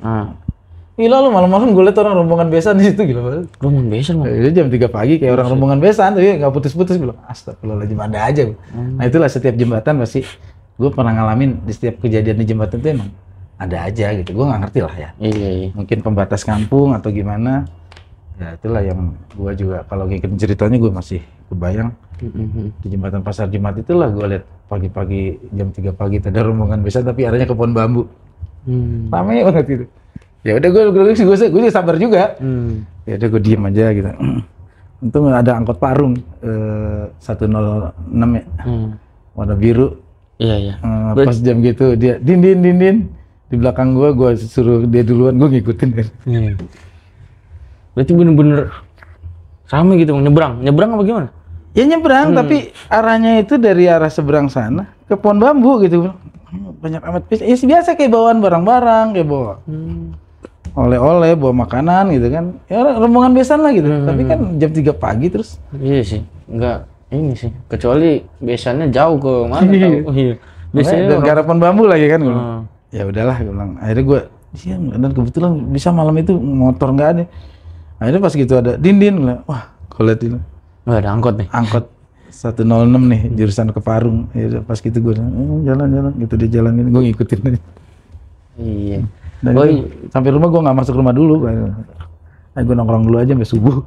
Gila lu, malam-malam gue liat orang rombongan besan di situ, gila banget. Rombongan besan? Jadi jam 3 pagi kayak orang rombongan besan, tapi nggak putus-putus. Bilang astagfirullahaladzim, ada aja. Nah itulah setiap jembatan pasti gue pernah ngalamin di setiap kejadian di jembatan itu emang ada aja gitu. Gue nggak ngerti lah ya. Iya. Mungkin pembatas kampung atau gimana. Ya itulah yang gue juga kalau ngikutin ceritanya gue masih kebayang. Di jembatan Pasar Jumat itulah gue lihat pagi-pagi jam 3 pagi ada rombongan besan tapi arahnya ke pohon bambu. Ramai banget gitu. Ya udah gue sabar juga. Ya udah gue diem aja gitu. Untung ada angkot Parung 106 ya. Warna biru. Iya. Pas jam gitu dia din di belakang gue suruh dia duluan, gue ngikutin kan. Berarti bener-bener ramai gitu, nyebrang apa gimana? Ya nyebrang tapi arahnya itu dari arah seberang sana ke pohon bambu gitu. Banyak amat biasa kayak bawaan barang-barang kayak bawa oleh-oleh, bawa makanan gitu kan. Ya rombongan besan lah gitu. Tapi kan jam 3 pagi terus. Iya sih. Enggak ini sih. Kecuali besannya jauh ke mana tahu. Iya. Biasanya garapan bambu lagi kan. Ya udahlah gue bilang. Akhirnya gue dan kebetulan bisa malam itu motor nggak ada. Akhirnya pas gitu ada Dindin, wah gue liat ini Wah, ada angkot nih. angkot 106 nih jurusan ke Parung. Ya udah, pas gitu gue jalan gitu dia jalan gini, gue ngikutin aja. Iya. Dan sampai rumah gue nggak masuk rumah dulu, gue nongkrong dulu aja sampai subuh.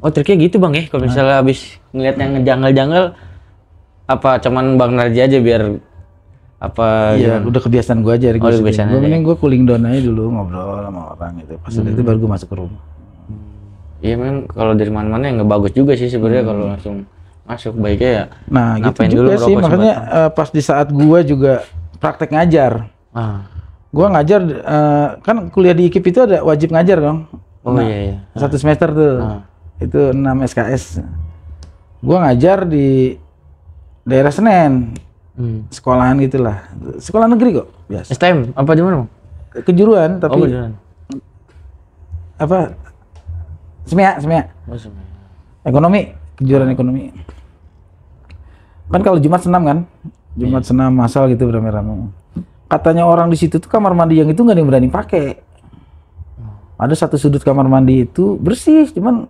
Oh triknya gitu bang ya, kalau misalnya habis ngeliat yang ngejanggal-janggal, apa cuman Bang Narji aja biar apa? Iya, udah kebiasaan gue aja. Kebiasaan Gue aja. mending gue cooling down aja dulu, ngobrol sama orang gitu. Pas udah itu baru gue masuk ke rumah. Iya memang kalau dari mana-mana yang nggak bagus juga sih sebenarnya kalau langsung masuk, baiknya ya. Nah gitu ngapain juga dulu sih, ngerokok makanya pas di saat gue juga praktek ngajar. Gue ngajar, kan kuliah di IKIP itu ada wajib ngajar dong. Oh iya. 1 semester tuh, itu 6 SKS. Gue ngajar di daerah Senen, sekolahan gitulah, sekolah negeri kok, biasa. STM apa di mana bang? Kejuruan, tapi beneran. apa? Semia. Oh, sebenarnya. Ekonomi, kejuruan ekonomi. Kan kalau Jumat senam kan, Jumat senam masal gitu beramai-ramai. Katanya orang di situ tuh kamar mandi yang itu nggak ada yang berani pakai. Ada satu sudut kamar mandi itu bersih, cuman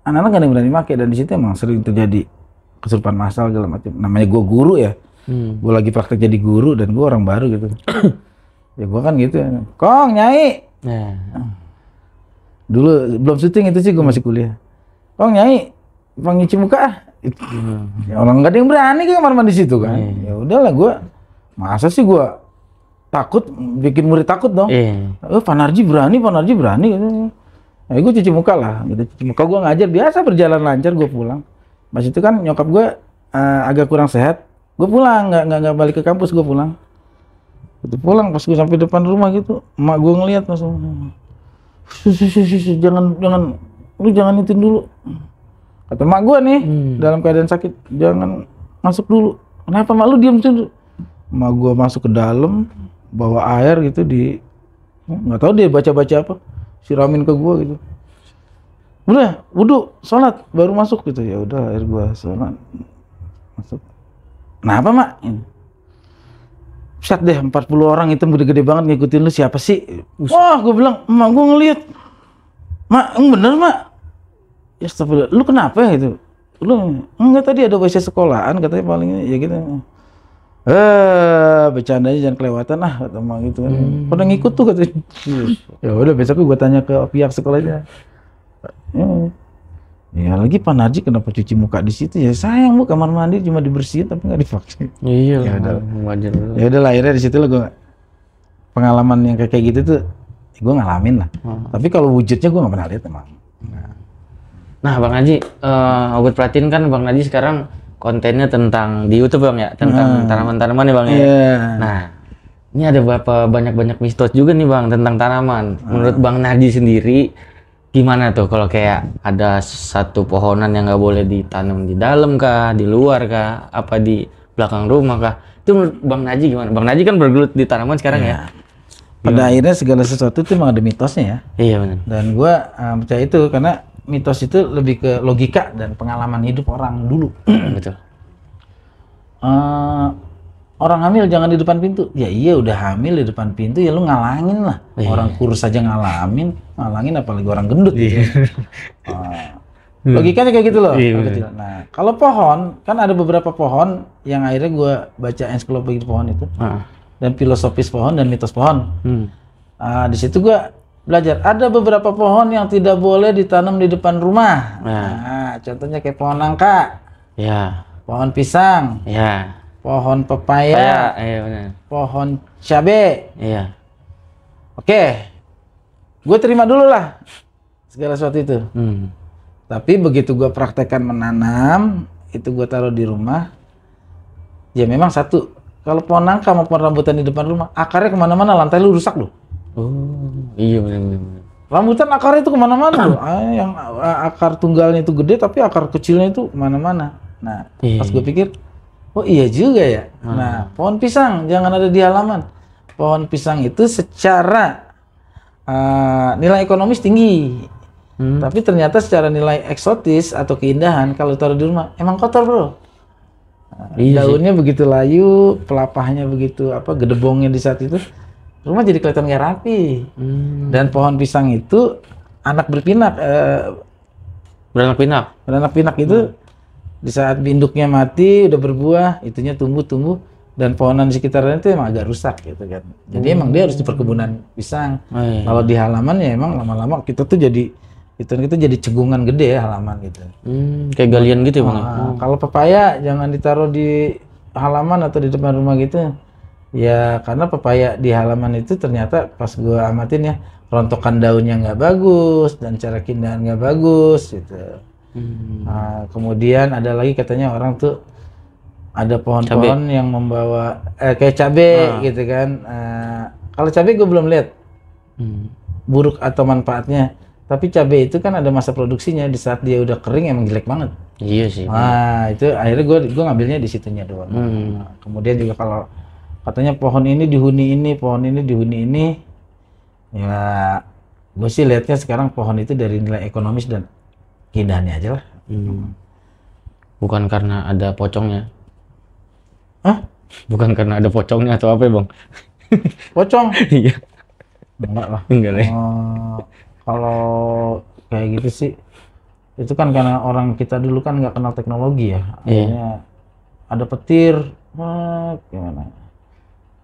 anak-anak nggak ada yang berani pakai, dan di situ emang sering terjadi kesurupan massal segala macam. Namanya gue guru ya, gue lagi praktek jadi guru dan gue orang baru gitu. Ya gue kan gitu, Kong Nyai. Dulu belum syuting itu sih, gue masih kuliah. Kong Nyai, Bang nyuci muka ah. Ya orang nggak ada yang berani ke kamar mandi situ kan. Ya udahlah gue, masa sih gue takut, bikin murid takut dong. Pak Narji berani. Nah, gue cuci muka lah, gitu. Cuci muka gue ngajar biasa, berjalan lancar, gue pulang. Pas itu kan nyokap gue agak kurang sehat, gue pulang, nggak balik ke kampus, gue pulang. Itu pulang, pas gue sampai depan rumah gitu, emak gue ngeliat langsung, jangan itu dulu. Kata emak gue nih, dalam keadaan sakit, jangan masuk dulu. Kenapa mak lu diam dulu? Emak gue masuk ke dalam, bawa air gitu, nggak tahu dia baca apa, siramin ke gue gitu. Udah wudu, sholat, baru masuk gitu. Ya udah, air gue sholat, masuk. Kenapa mak? Set deh, 40 orang itu gede-gede banget ngikutin lu, siapa sih? Wah, gue bilang, emak gue ngeliat. Mak, bener mak? Ya astagfirullah, lu kenapa ya gitu? Lu, enggak, tadi ada WC sekolahan katanya paling, ya gitu. Bercandanya jangan kelewatan ah, kata emak gitu kan. Pada ngikut tuh katanya. Ya udah, besok gue tanya ke pihak sekolahnya. Ya lagi Pak Narji kenapa cuci muka di situ? Ya sayang bu, kamar mandi cuma dibersihin tapi nggak dipakai. Iya. Ya udah, wajar. Ya udah lah, akhirnya di situ lah gue pengalaman yang kayak gitu tuh gue ngalamin lah. Tapi kalau wujudnya gue nggak pernah lihat emang. Nah Bang Narji, Obot perhatiin kan Bang Narji sekarang kontennya tentang di YouTube bang ya, tentang tanaman-tanaman ya bang ya. Nah ini ada banyak mitos juga nih bang tentang tanaman. Menurut Bang Narji sendiri, gimana tuh kalau kayak ada satu pohonan yang nggak boleh ditanam di dalam kah, di luar kah, apa di belakang rumah kah? Itu menurut Bang Narji gimana? Bang Narji kan bergelut di tanaman sekarang ya. Pada akhirnya segala sesuatu itu memang ada mitosnya ya. Iya benar. Dan gue percaya itu karena mitos itu lebih ke logika dan pengalaman hidup orang dulu. Betul. Orang hamil jangan di depan pintu. Ya iya, udah hamil di depan pintu ya lu ngalangin lah. Orang kurus aja ngalangin apalagi orang gendut. Logikanya kayak gitu loh. Nah, kalau pohon, kan ada beberapa pohon yang akhirnya gue baca ensiklopedia pohon itu. Dan filosofis pohon dan mitos pohon. Di situ gue belajar, ada beberapa pohon yang tidak boleh ditanam di depan rumah. Nah, contohnya kayak pohon nangka, pohon pisang, pohon pepaya, pohon cabe. Oke, gue terima dulu lah segala sesuatu itu. Tapi begitu gue praktekkan menanam, itu gue taruh di rumah, ya memang satu, kalau pohon nangka maupun rambutan di depan rumah, akarnya kemana-mana, lantai lu rusak loh. Oh iya benar. Rambutan akarnya itu kemana-mana loh. Yang akar tunggalnya itu gede tapi akar kecilnya itu kemana-mana. Nah pas gue pikir, oh iya juga ya. Nah pohon pisang jangan ada di halaman. Pohon pisang itu secara nilai ekonomis tinggi, tapi ternyata secara nilai eksotis atau keindahan kalau taruh di rumah emang kotor bro. Daunnya begitu layu, pelapahnya begitu gedebongnya di saat itu, rumah jadi kelihatan nggak rapi. Dan pohon pisang itu anak berpinak. Beranak pinak Itu di saat induknya mati udah berbuah, itunya tumbuh dan pohonan di sekitarnya itu emang agak rusak gitu kan. Jadi emang dia harus di perkebunan pisang. Kalau di halaman ya emang lama-lama kita tuh jadi cegungan gede ya halaman gitu. Kayak galian gitu ya Bang. Kalau pepaya jangan ditaruh di halaman atau di depan rumah gitu. Ya karena pepaya di halaman itu ternyata pas gua amatin ya rontokan daunnya nggak bagus dan cara kindahan nggak bagus gitu. Kemudian ada lagi katanya orang tuh ada pohon-pohon yang membawa kayak cabe gitu kan. Kalau cabe gue belum lihat buruk atau manfaatnya. Tapi cabe itu kan ada masa produksinya, di saat dia udah kering emang jelek banget. Iya sih. Nah itu akhirnya gue ngambilnya di situnya doang. Kemudian juga kalau katanya pohon ini dihuni ini, ya gue sih lihatnya sekarang pohon itu dari nilai ekonomis dan keindahannya aja lah. Bukan karena ada pocongnya. Hah? Bukan karena ada pocongnya atau apa ya Bang? Pocong? Iya. Enggak lah. Enggak lah. Kalau kayak gitu sih, itu kan karena orang kita dulu kan nggak kenal teknologi ya. Akhirnya ada petir, gimana?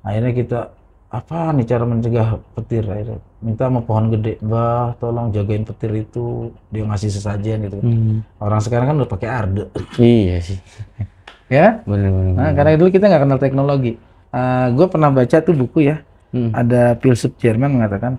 Akhirnya kita apa nih cara mencegah petir? Akhirnya minta sama pohon gede, Mbah tolong jagain petir itu, dia ngasih sesajen gitu. Orang sekarang kan udah pakai arde. Iya sih. Ya? Bener. Nah, karena dulu kita nggak kenal teknologi. Gue pernah baca tuh buku ya, ada filsuf Jerman mengatakan,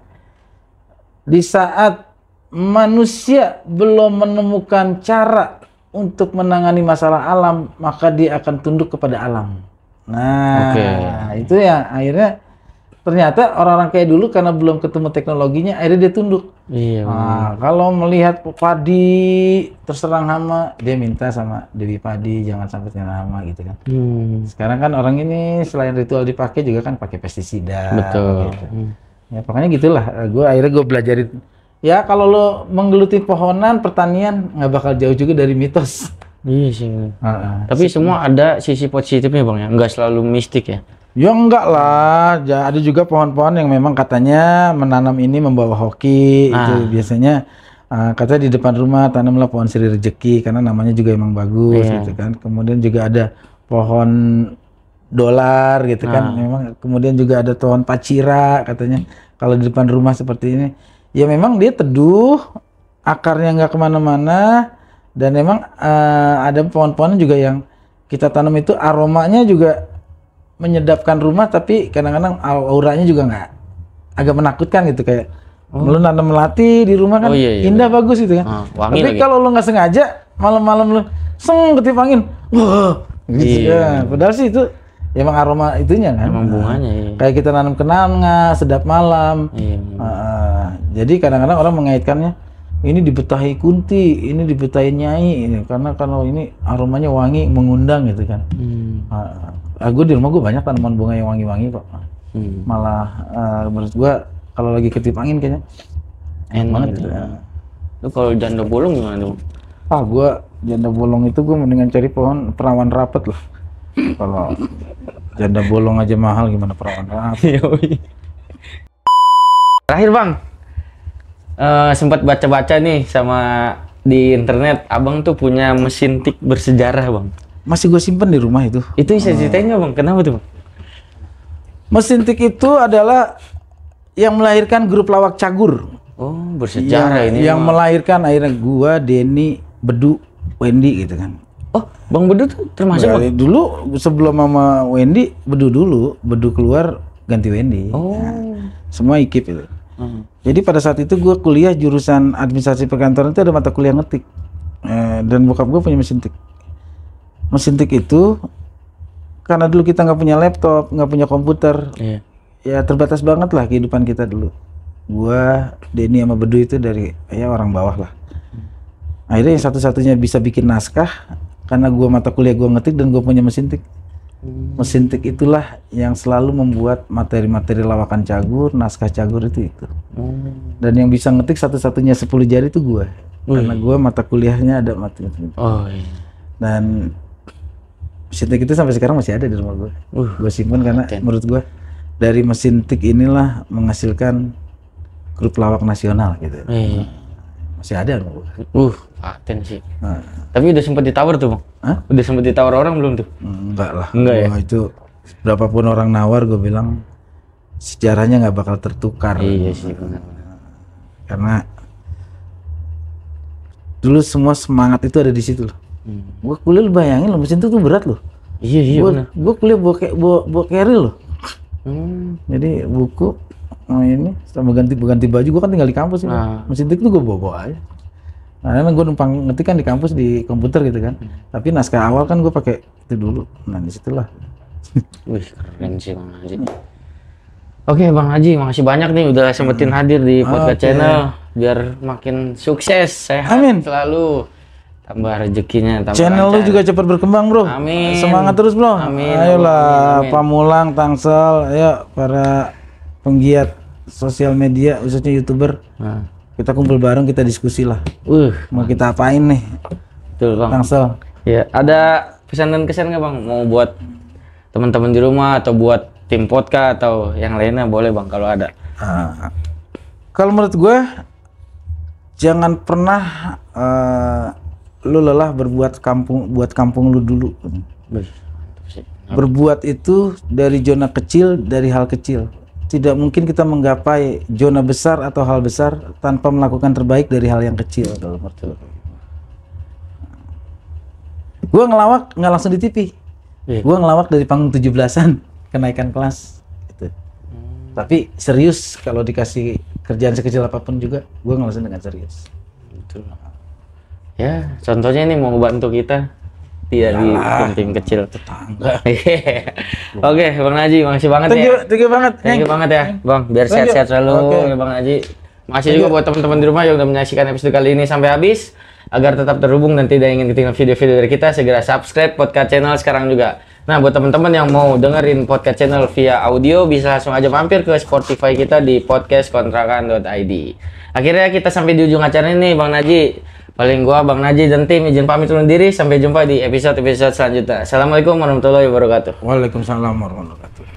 di saat manusia belum menemukan cara untuk menangani masalah alam, maka dia akan tunduk kepada alam. Nah, itu ya akhirnya ternyata orang-orang kayak dulu karena belum ketemu teknologinya, akhirnya dia tunduk. Iya. Kalau melihat padi terserang hama, dia minta sama Dewi Padi jangan sampai kena hama gitu kan. Sekarang kan orang ini selain ritual dipakai juga kan pakai pestisida. Betul. Gitu. Ya pokoknya gitulah. Gue belajarin. Ya kalau lo menggeluti pohonan pertanian nggak bakal jauh juga dari mitos. Iya sih. Tapi semua ada sisi positifnya Bang ya, nggak selalu mistik ya. Ya enggak lah, ada juga pohon-pohon yang memang katanya menanam ini membawa hoki. Itu biasanya katanya di depan rumah tanamlah pohon siri rezeki karena namanya juga emang bagus gitu kan. Kemudian juga ada pohon dolar gitu kan. Memang kemudian juga ada pohon pacira katanya kalau di depan rumah seperti ini. Ya memang dia teduh, akarnya nggak kemana-mana, dan memang ada pohon-pohon juga yang kita tanam itu aromanya juga menyedapkan rumah, tapi kadang-kadang auranya juga nggak agak menakutkan gitu kayak lu nanam melati di rumah kan indah bagus gitu kan. Tapi kalau lu nggak sengaja malam-malam lu ketip angin, wah gitu ya. Padahal sih itu emang aroma itunya kan. Emang bunganya. Kayak kita nanam kenanga, sedap malam. Jadi kadang-kadang orang mengaitkannya ini dibetahi kunti, ini dibetahi nyai, ini karena kalau ini aromanya wangi mengundang gitu kan. Gue di rumah gue banyak tanaman bunga yang wangi-wangi Pak. Malah menurut gue kalau lagi ketip angin kayaknya enak banget gitu. Lu kalau janda bolong gimana tuh? Gue janda bolong itu gue mendingan cari pohon perawan rapet lah. Kalau janda bolong aja mahal gimana perawan rapet. Terakhir Bang, sempat baca-baca nih sama di internet, Abang tuh punya mesin tik bersejarah Bang. Masih gue simpen di rumah itu. Itu bisa ceritain nggak Bang? Kenapa tuh Bang? Mesin tik itu adalah yang melahirkan grup lawak cagur. Oh, bersejarah ini. Yang melahirkan akhirnya gua, Denny, Bedu, Wendy gitu kan. Oh, Bang Bedu tuh termasuk Bang? Dulu sebelum sama Wendy, Bedu dulu. Bedu keluar ganti Wendy. Semua ikip itu. Jadi pada saat itu gue kuliah jurusan administrasi perkantoran itu ada mata kuliah ngetik. Dan bokap gue punya mesin tik. Mesin tik itu karena dulu kita nggak punya laptop, nggak punya komputer, ya terbatas banget lah kehidupan kita dulu. Gua, Denny sama Bedu itu dari orang bawah lah. Akhirnya yang satu-satunya bisa bikin naskah karena gua mata kuliah gua ngetik dan gua punya mesin tik. Mesin tik itulah yang selalu membuat materi-materi lawakan cagur, naskah cagur itu. Dan yang bisa ngetik satu-satunya 10 jari itu gua. Karena gua mata kuliahnya ada materi. Dan mesin tik itu sampai sekarang masih ada di rumah gue. Gue simpan karena menurut gue dari mesin tik inilah menghasilkan grup lawak nasional gitu. masih ada loh. Paten sih. Nah, Tapi udah sempat ditawar tuh, Bang? Hah? Udah sempat ditawar orang belum tuh? enggak lah. Enggak ya? Gua itu berapapun orang nawar gue bilang sejarahnya nggak bakal tertukar. Iya sih, benar. Karena dulu semua semangat itu ada di situ loh. Gue kuliah, lu bayangin loh, mesin itu tuh berat loh. Iya benar. Gue kuliah bawa carry loh. Jadi buku ini sama ganti baju, gue kan tinggal di kampus. Mesin tik tuh gue bawa aja. Nah, karena gue numpang ngetik kan di kampus di komputer gitu kan. Tapi naskah awal kan gue pakai itu dulu. Nah disitulah. Wih, keren sih Bang Haji. Oke Bang Haji, makasih banyak nih udah sempetin hadir di podcast channel. Biar makin sukses, sehat Amin. selalu. Tambah rezekinya, tambah Channel lu juga cepat berkembang bro. Amin. Semangat terus bro. Amin. Ayolah Pamulang, Tangsel, ayo para penggiat sosial media khususnya YouTuber. Kita kumpul bareng, kita diskusi lah. Mau kita apain nih? Betul Bang. Tangsel. Ya, ada pesan dan kesan nggak Bang? Mau buat teman-teman di rumah atau buat tim podcast atau yang lainnya boleh Bang kalau ada. Kalau menurut gue jangan pernah lu lelah berbuat buat kampung lu dulu. Berbuat itu dari zona kecil, dari hal kecil. Tidak mungkin kita menggapai zona besar atau hal besar tanpa melakukan terbaik dari hal yang kecil. Gue ngelawak nggak langsung di TV. Gue ngelawak dari panggung 17-an, kenaikan kelas. Gitu. Tapi serius kalau dikasih kerjaan sekecil apapun juga, gue ngelakuin dengan serius. Betul. Ya, contohnya ini mau bantu kita. Tidak di tim kecil tetangga. Oke, Bang Haji, makasih banget Thank you banget. Thank you banget ya, Bang. Biar sehat-sehat selalu ya Bang Haji. Makasih juga buat teman-teman di rumah yang udah menyaksikan episode kali ini sampai habis. Agar tetap terhubung dan tidak ingin ketinggalan video-video dari kita, segera subscribe podcast channel sekarang juga. Nah, buat teman-teman yang mau dengerin podcast channel via audio, bisa langsung aja mampir ke Spotify kita di podcastkontrakan.id. Akhirnya kita sampai di ujung acara ini, Bang Haji. Paling gua Bang Naji dan tim izin pamit undur diri. Sampai jumpa di episode-episode selanjutnya. Assalamualaikum warahmatullahi wabarakatuh. Waalaikumsalam warahmatullahi wabarakatuh.